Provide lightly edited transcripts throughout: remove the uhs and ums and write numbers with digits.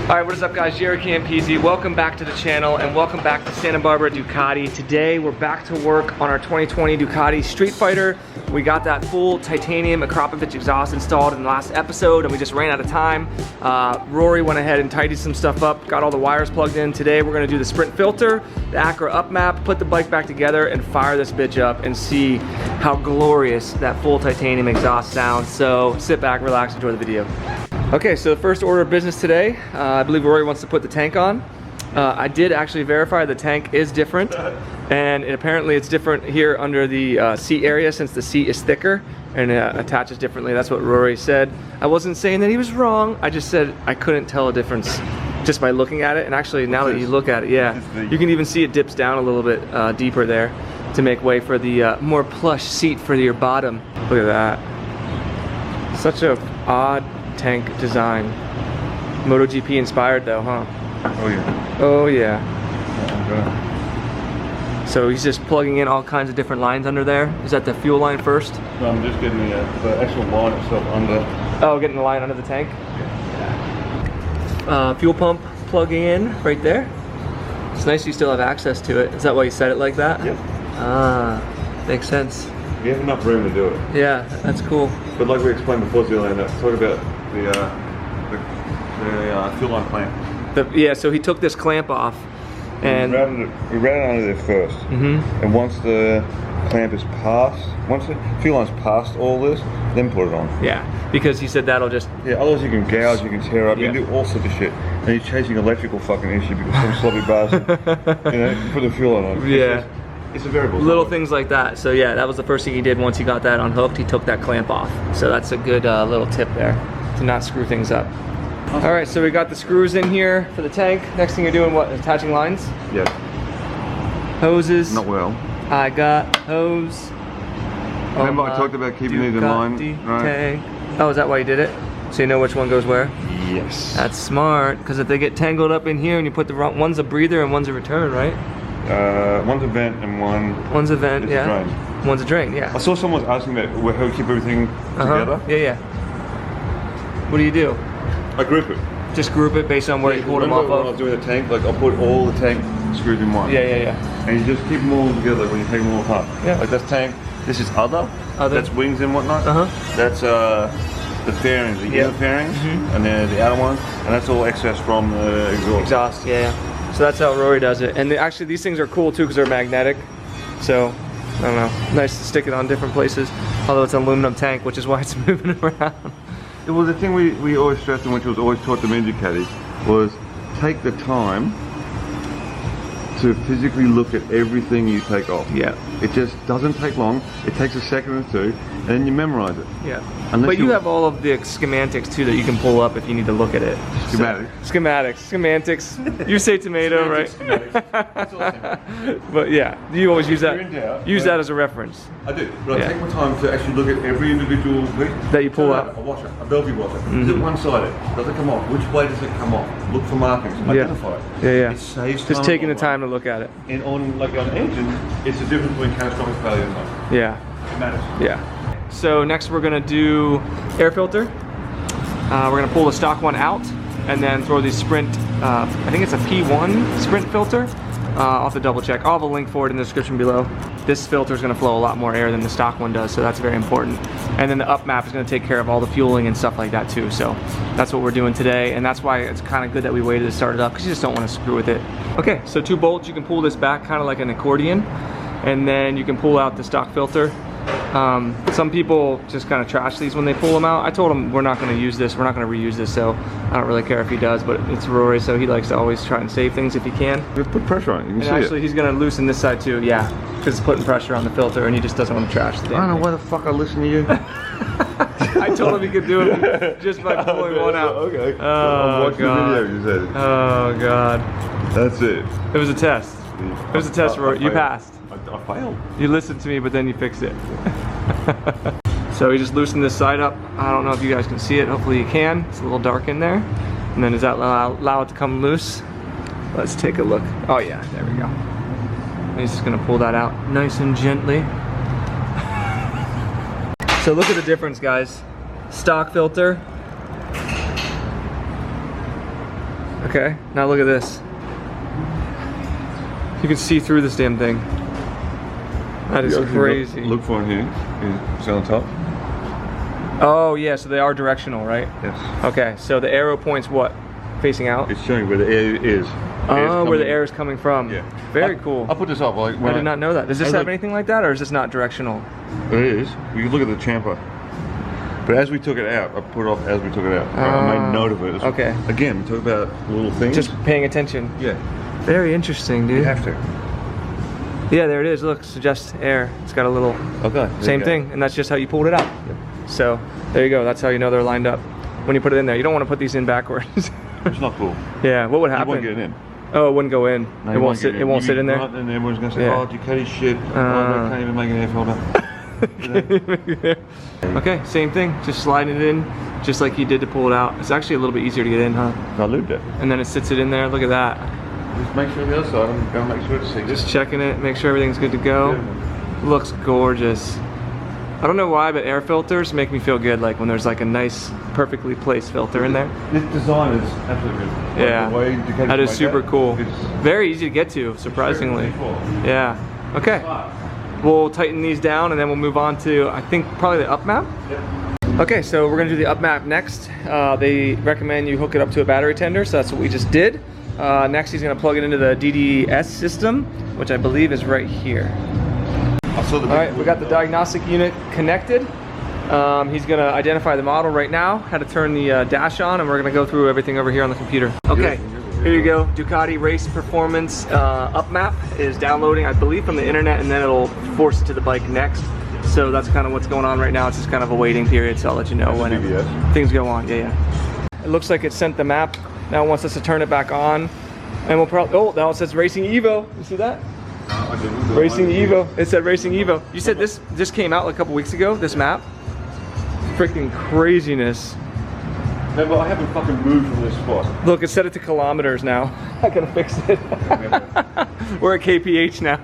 Alright, what is up guys? JaretCampisi. Welcome back to the channel and welcome back to Santa Barbara Ducati. Today we're back to work on our 2020 Ducati Streetfighter. We got that full titanium Akra exhaust installed in the last episode and we just ran out of time. Rory went ahead and tidied some stuff up, got all the wires plugged in. Today we're going to do the sprint filter, the Akra up map, put the bike back together and fire this bitch up and see how glorious that full titanium exhaust sounds. So sit back, relax, enjoy the video. Okay, so the first order of business today, I believe Rory wants to put the tank on. I did actually verify the tank is different, and apparently it's different here under the seat area since the seat is thicker and it attaches differently. That's what Rory said. I wasn't saying that he was wrong, I just said I couldn't tell a difference just by looking at it. And actually now that you look at it, yeah, you can even see it dips down a little bit deeper there to make way for the more plush seat for your bottom. Look at that. Such a odd tank design. MotoGP inspired though, huh? Oh yeah. Oh yeah. Okay. So he's just plugging in all kinds of different lines under there. Is that the fuel line first? No, I'm just getting the actual line itself under. Oh, getting the line under the tank? Yeah. Fuel pump plugging in right there. It's nice you still have access to it. Is that why you set it like that? Yep. Ah, makes sense. You have enough room to do it. Yeah, that's cool. But like we explained before, Zillian, talk about the fuel line clamp. Yeah, so he took this clamp off and we ran it under there first. And once the clamp is past, once the fuel line's past all this, then put it on. Yeah, because he said that'll just... Yeah, otherwise you can gouge, you can tear up, you can do all sorts of shit. And you're chasing electrical fucking issue because some sloppy bastard, you know, put the fuel line on. Yeah. It's a variable. Little things like that. So yeah, that was the first thing he did once he got that unhooked. He took that clamp off. So that's a good little tip there to not screw things up. All right, so we got the screws in here for the tank. Next thing you're doing, what? Attaching lines? Yeah. Hoses. Not well. I got hose. Remember I talked about keeping these in line, right? Tank. Oh, is that why you did it? So you know which one goes where? Yes. That's smart, because if they get tangled up in here and you put the wrong, one's a breather and one's a return, right? One's a vent and one's a vent, yeah. A drain. One's a drain, yeah. I saw someone was asking that how we keep everything together. Yeah, yeah. What do you do? I group it. Just group it based on where you pulled them off when of? I was doing the tank, like I'll put all the tank screws in one. Yeah, yeah, yeah. And you just keep them all together when you take them all apart. Yeah. Like that's tank, this is other. That's wings and whatnot. That's the fairings, the inner fairings, and then the outer ones, and that's all excess from the exhaust. Exhaust, yeah, yeah. So that's how Rory does it. And actually these things are cool too because they're magnetic. So, I don't know, nice to stick it on different places. Although it's an aluminum tank, which is why it's moving around. Well, the thing we always stressed and which was always taught to me in Ducati was take the time to physically look at everything you take off. Yeah. It just doesn't take long. It takes a second or two, and then you memorize it. Yeah. But you have all of the schematics too that you can pull up if you need to look at it. Schematics. So, schematics. You say tomato, right? But yeah, you always use that. Use that as a reference. I do. But I take my time to actually look at every individual bit that you pull up. A washer, a Bellevue washer. Is it one-sided? Does it come off? Which way does it come off? Look for markings. Identify it. Yeah, yeah. It saves just taking the time to look at it. And on like on an engine, it's the difference between catastrophic failure and not. Yeah. It matters. Yeah. So next we're gonna do air filter. We're gonna pull the stock one out and then throw the Sprint, I think it's a P1 Sprint filter. I'll have to double check. I'll have a link for it in the description below. This filter is gonna flow a lot more air than the stock one does, so that's very important. And then the up map is gonna take care of all the fueling and stuff like that too. So that's what we're doing today, and that's why it's kind of good that we waited to start it up, because you just don't want to screw with it. Okay, so 2 bolts, you can pull this back kind of like an accordion, and then you can pull out the stock filter. Some people just kind of trash these when they pull them out. I told him we're not going to use this, we're not going to reuse this, so I don't really care if he does, but it's Rory, so he likes to always try and save things if he can. Just put pressure on it, you can see actually, he's going to loosen this side too, yeah, because it's putting pressure on the filter and he just doesn't want to trash the damn I don't know why the fuck I listen to you. I told him he could do it just by pulling one out. Okay. Oh, God. The video, you said. Oh, God. That's it. It was a test. It was a test, Rory. You passed. I failed. You listened to me, but then you fixed it. So he just loosened this side up. I don't know if you guys can see it. Hopefully you can. It's a little dark in there. And then does that allow it to come loose? Let's take a look. Oh yeah, there we go. And he's just gonna pull that out nice and gently. So look at the difference, guys. Stock filter Okay, now look at this. You can see through this damn thing. That is crazy. Look for it here. It's on top. Oh yeah, so they are directional, right? Yes. Okay, so the arrow points what? Facing out? It's showing where the air is. Oh, where the air is coming from. Yeah. Very cool. I'll put this up. Like I did not know that. Does this have anything like that, or is this not directional? It is. You look at the chamfer. But as we took it out, I put it off as we took it out. I made note of it. Okay. Again, we talk about little things. Just paying attention. Yeah. Very interesting, dude. You have to. Yeah, there it is. Look, suggests air. It's got a little. Okay. Same thing, and that's just how you pulled it out. Yep. So there you go. That's how you know they're lined up. When you put it in there, you don't want to put these in backwards. It's not cool. Yeah. What would happen? You won't get it in. Oh, it wouldn't go in. No, it won't sit. It won't sit in there. And everyone's gonna say, Yeah. "Oh, Ducati shit. I can't even make an air filter." Okay, same thing. Just sliding it in, just like you did to pull it out. It's actually a little bit easier to get in, huh? I lubed it. And then it sits it in there. Look at that. Just make sure the other side. I'm gonna make sure to see. Just checking it, make sure everything's good to go. Yeah. Looks gorgeous. I don't know why, but air filters make me feel good. Like when there's like a nice, perfectly placed filter in there. This design is absolutely good. Like Yeah, the way Ducati that is make super cool. it's Very easy to get to, surprisingly. very Yeah. Okay. We'll tighten these down and then we'll move on to, I think, probably the up map. Yep. Okay, so we're gonna do the up map next. They recommend you hook it up to a battery tender, so that's what we just did. Next, he's gonna plug it into the DDS system, which I believe is right here. All right, we got the diagnostic unit connected. He's gonna identify the model right now, how to turn the dash on, and we're gonna go through everything over here on the computer. Okay, here you go. Ducati Race Performance up map is downloading, I believe, from the internet, and then it'll force it to the bike next. So that's kind of what's going on right now. It's just kind of a waiting period, so I'll let you know when things go on. Yeah. It looks like it sent the map. Now it wants us to turn it back on, and we'll probably, oh, now it says Racing Evo. You see that? Racing Evo. It said Racing Evo. You said this came out like a couple weeks ago, this map? Freaking craziness. No, but I haven't fucking moved from this spot. Look, it set it to kilometers now. I gotta fix it. We're at KPH now.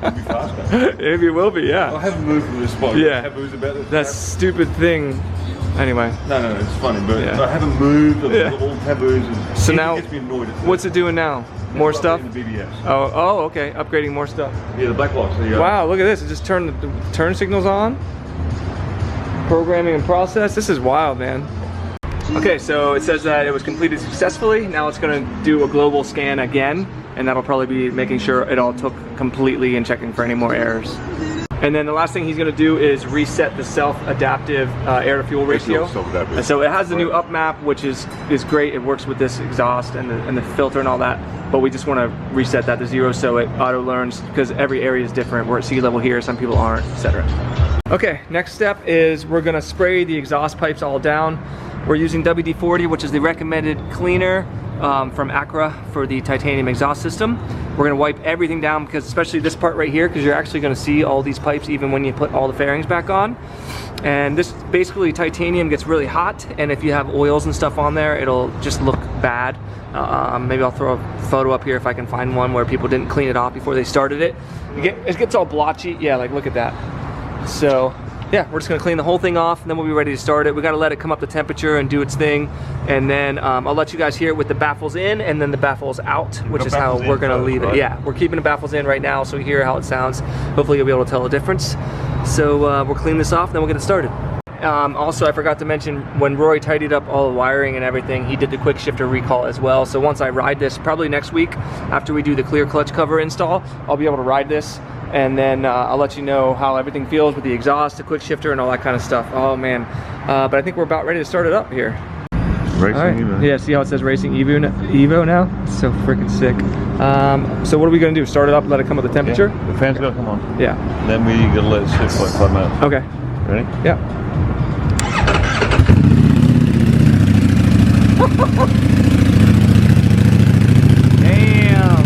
It'll be faster. Maybe it will be, yeah. I haven't moved from this spot. Yeah. Taboos about this. That stupid thing. Anyway. No, it's funny, but Yeah. I haven't moved. Yeah. All taboos. And So now, gets me annoyed. what's it doing now? More stuff? In the BBS. Oh, okay. Upgrading more stuff. Yeah, the black box. There you go. Wow, look at this. It just turned the turn signals on. Programming and process. This is wild, man. Okay, so it says that it was completed successfully. Now it's going to do a global scan again, and that'll probably be making sure it all took completely and checking for any more errors. And then the last thing he's going to do is reset the self-adaptive air-to-fuel ratio. And so it has the new up map, which is great. It works with this exhaust and the filter and all that. But we just want to reset that to 0 so it auto-learns, because every area is different. We're at sea level here, some people aren't, etc. Okay, next step is we're going to spray the exhaust pipes all down. We're using WD-40, which is the recommended cleaner from Akra for the titanium exhaust system. We're gonna wipe everything down, because especially this part right here, because you're actually gonna see all these pipes even when you put all the fairings back on. And this, basically, titanium gets really hot, and if you have oils and stuff on there, it'll just look bad. Maybe I'll throw a photo up here if I can find one where people didn't clean it off before they started it. It gets all blotchy. Yeah, like look at that. So yeah, we're just gonna clean the whole thing off, and then we'll be ready to start it. We gotta let it come up to temperature and do its thing, and then I'll let you guys hear it with the baffles in and then the baffles out, which is how we're gonna leave it. Yeah, we're keeping the baffles in right now, so we hear how it sounds. Hopefully you'll be able to tell the difference. So we'll clean this off, and then we'll get it started. Also, I forgot to mention, when Roy tidied up all the wiring and everything, he did the quick shifter recall as well. So once I ride this, probably next week, after we do the clear clutch cover install, I'll be able to ride this, and then I'll let you know how everything feels with the exhaust, the quick shifter, and all that kind of stuff. Oh man, but I think we're about ready to start it up here. Racing Evo. Yeah, see how it says Racing Evo now? It's so freaking sick. So what are we gonna do? Start it up, let it come with the temperature? Yeah, the fan's gotta come on. Yeah. Then we gotta let it sit for like 5 minutes. Okay. Ready? Yeah. Damn.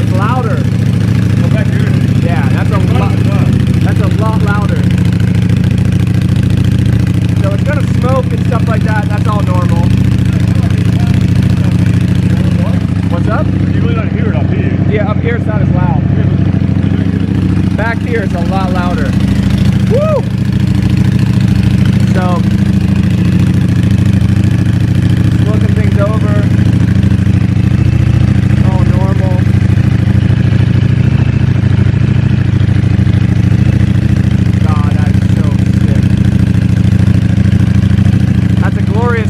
It's louder. Go back here. Yeah, that's a lot louder. So it's gonna smoke and stuff like that. That's all normal. What's up? You really don't hear it up here. Yeah, up here it's not as loud. Back here it's a lot louder. Woo! So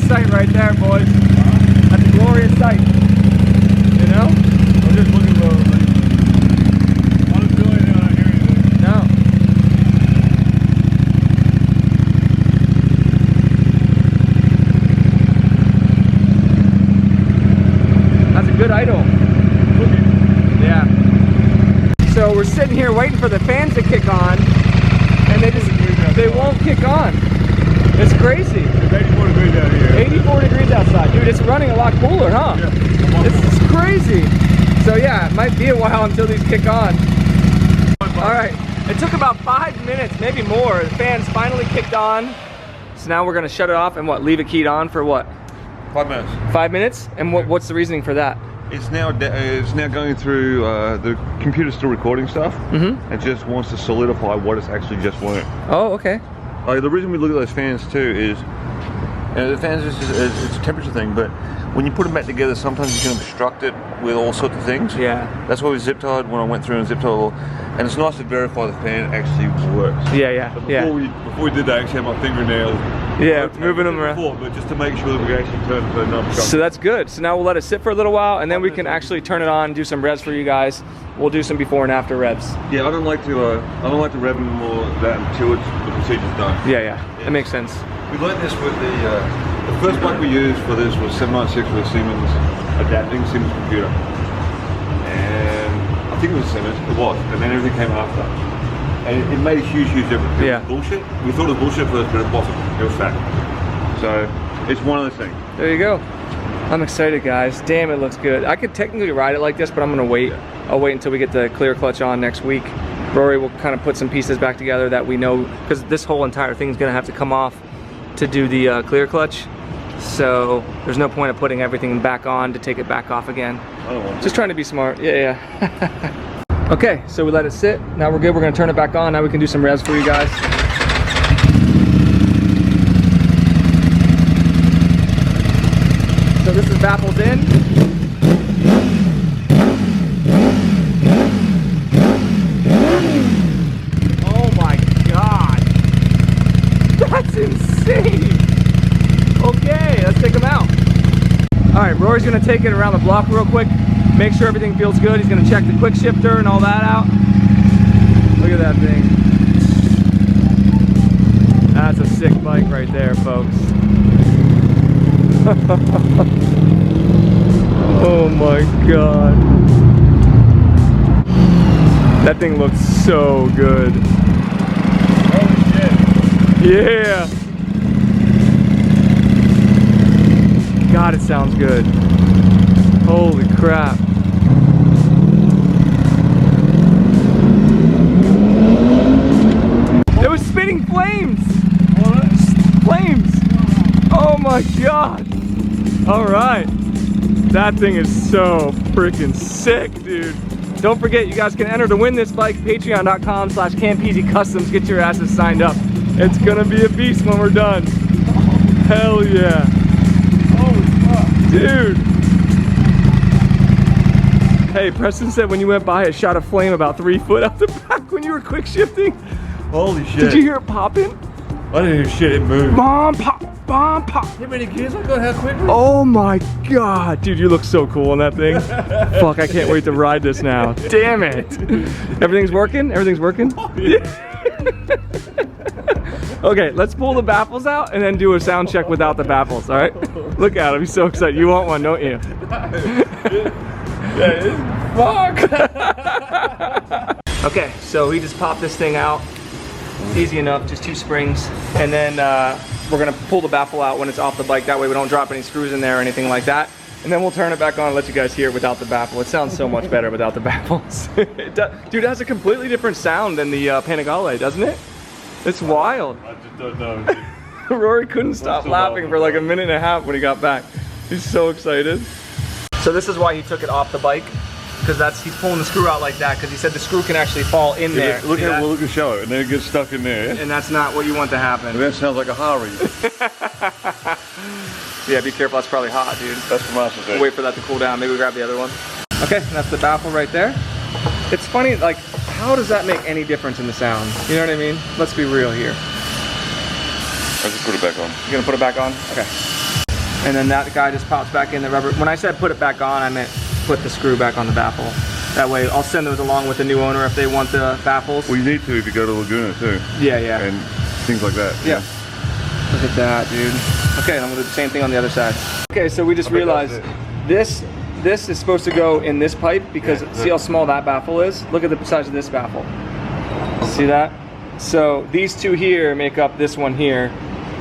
sight right there, boys. That's a glorious sight. You know? I'm just looking for I don't feel anything, I don't hear anything. No. That's a good idle. Yeah. So we're sitting here waiting for the fans to kick on, and they won't kick on. It's crazy. It's 84 degrees out here. 84 degrees outside. Dude, it's running a lot cooler, huh? Yeah. It's crazy. So yeah, it might be a while until these kick on. All right, it took about 5 minutes, maybe more. The fans finally kicked on. So now we're gonna shut it off and what, leave it keyed on for what? 5 minutes. 5 minutes? And what's the reasoning for that? It's now going through the computer's still recording stuff. Mm-hmm. It just wants to solidify what it's actually just learned. Oh, okay. The reason we look at those fans too is, the fans it's a temperature thing, but when you put them back together, sometimes you can obstruct it with all sorts of things. Yeah. That's why we zip tied when I went through and zip tied all, and it's nice to verify the fan actually works. Yeah, yeah, So yeah. before we did that, I actually had my fingernails. Yeah, moving them around. But just to make sure that we can actually turn it so not obstruct. So that's good. So now we'll let it sit for a little while, and then we can actually turn it on, do some revs for you guys. We'll do some before and after revs. Yeah, I don't like to rev them more that until the procedure's done. Yeah, yeah, that makes sense. We learned this with the first bike we used for this was 796 with a Siemens Siemens computer, and I think it was Siemens. It was, and then everything came after, and it made a huge difference. It was bullshit. We thought it was bullshit first, but it wasn't. It was fact. So it's one of those things. There you go. I'm excited, guys. Damn, it looks good. I could technically ride it like this, but I'm gonna wait. I'll wait until we get the clear clutch on next week. Rory will kind of put some pieces back together that we know, because this whole entire thing is gonna have to come off to do the clear clutch. So there's no point of putting everything back on to take it back off again. I don't want to. Just trying to be smart. Yeah, yeah. Okay, so we let it sit. Now we're good. We're gonna turn it back on. Now we can do some revs for you guys. So this is baffled in. Oh my God. That's insane. Okay, let's take them out. All right, Rory's gonna take it around the block real quick, make sure everything feels good. He's gonna check the quick shifter and all that out. Look at that thing. That's a sick bike right there, folks. Oh my God. That thing looks so good. Holy shit. Yeah. God, it sounds good. Holy crap. It was spitting flames. What? Flames. Oh my God. All right. That thing is so freaking sick, dude. Don't forget, you guys can enter to win this bike. Patreon.com/Campisi Customs. Get your asses signed up. It's gonna be a beast when we're done. Hell yeah. Holy fuck. Dude. Hey, Preston said when you went by, it shot a flame about 3 foot out the back when you were quick shifting. Holy shit. Did you hear it popping? I didn't hear shit, it moved. Bomb pop, bomb pop. How many gears I got? How quickly? Oh my God, dude, you look so cool on that thing. Fuck, I can't wait to ride this now. Damn it. Everything's working? Everything's working? Okay, let's pull the baffles out and then do a sound check without the baffles, all right? Look at him, he's so excited. You want one, don't you? Fuck. Okay, so we just popped this thing out. Easy enough, just 2 springs. And then we're gonna pull the baffle out when it's off the bike. That way we don't drop any screws in there or anything like that. And then we'll turn it back on and let you guys hear it without the baffle. It sounds so much better without the baffles. Dude, it has a completely different sound than the Panigale, doesn't it? It's wild. I just don't know. Rory couldn't stop laughing for like a minute and a half when he got back. He's so excited. So this is why he took it off the bike, because he's pulling the screw out like that, because he said the screw can actually fall in there. Look at the show, and then it gets stuck in there. And that's not what you want to happen. And that sounds like a Harley. Yeah, be careful, that's probably hot, dude. That's from us. We'll wait for that to cool down. Maybe we grab the other one. Okay, that's the baffle right there. It's funny, like, how does that make any difference in the sound? You know what I mean? Let's be real here. I just put it back on. You gonna put it back on? Okay. And then that guy just pops back in the rubber. When I said put it back on, I meant put the screw back on the baffle. That way, I'll send those along with the new owner if they want the baffles. Well, you need to if you go to Laguna too. Yeah, yeah. And things like that. Yeah. Look at that, dude. Okay, I'm gonna do the same thing on the other side. Okay, so we just realized this is supposed to go in this pipe because see how small that baffle is? Look at the size of this baffle. See that? So these two here make up this one here,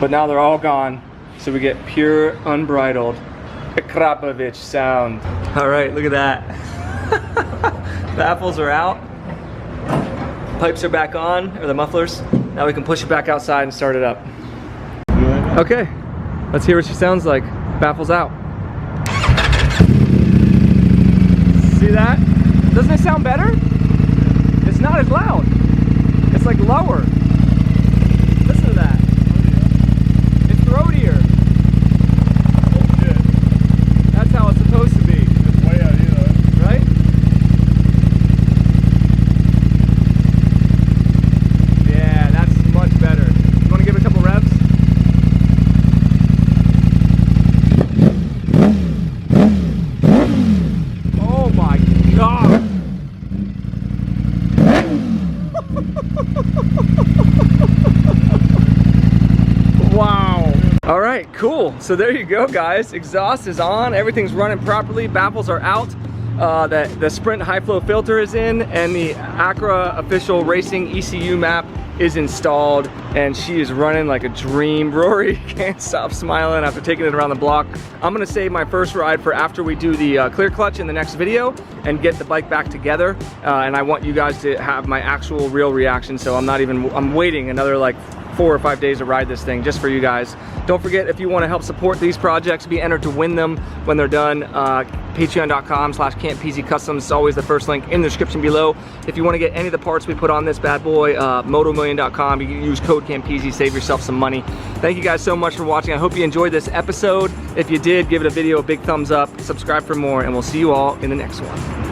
but now they're all gone. So we get pure, unbridled Akrapovich sound. All right, look at that. Baffles are out. Pipes are back on, or the mufflers. Now we can push it back outside and start it up. Okay, let's hear what she sounds like. Baffles out. See that? Doesn't it sound better? It's not as loud. It's like lower. Listen to that. It's throatier. That's how it's supposed to be. It's way out here though. Right? Yeah, that's much better. You want to give it a couple revs? Oh my God! Wow. All right, cool. So there you go, guys. Exhaust is on. Everything's running properly. Baffles are out. The Sprint high flow filter is in, and the Akra official racing ECU map is installed, and she is running like a dream. Rory can't stop smiling after taking it around the block. I'm gonna save my first ride for after we do the clear clutch in the next video and get the bike back together. And I want you guys to have my actual real reaction. So I'm waiting another like 4 or 5 days to ride this thing just for you guys. Don't forget, if you want to help support these projects, be entered to win them when they're done. Patreon.com/Campisi Customs is always the first link in the description below. If you want to get any of the parts we put on this bad boy, motomillion.com, you can use code Campisi, save yourself some money. Thank you guys so much for watching. I hope you enjoyed this episode. If you did, give it a video a big thumbs up, subscribe for more, and we'll see you all in the next one.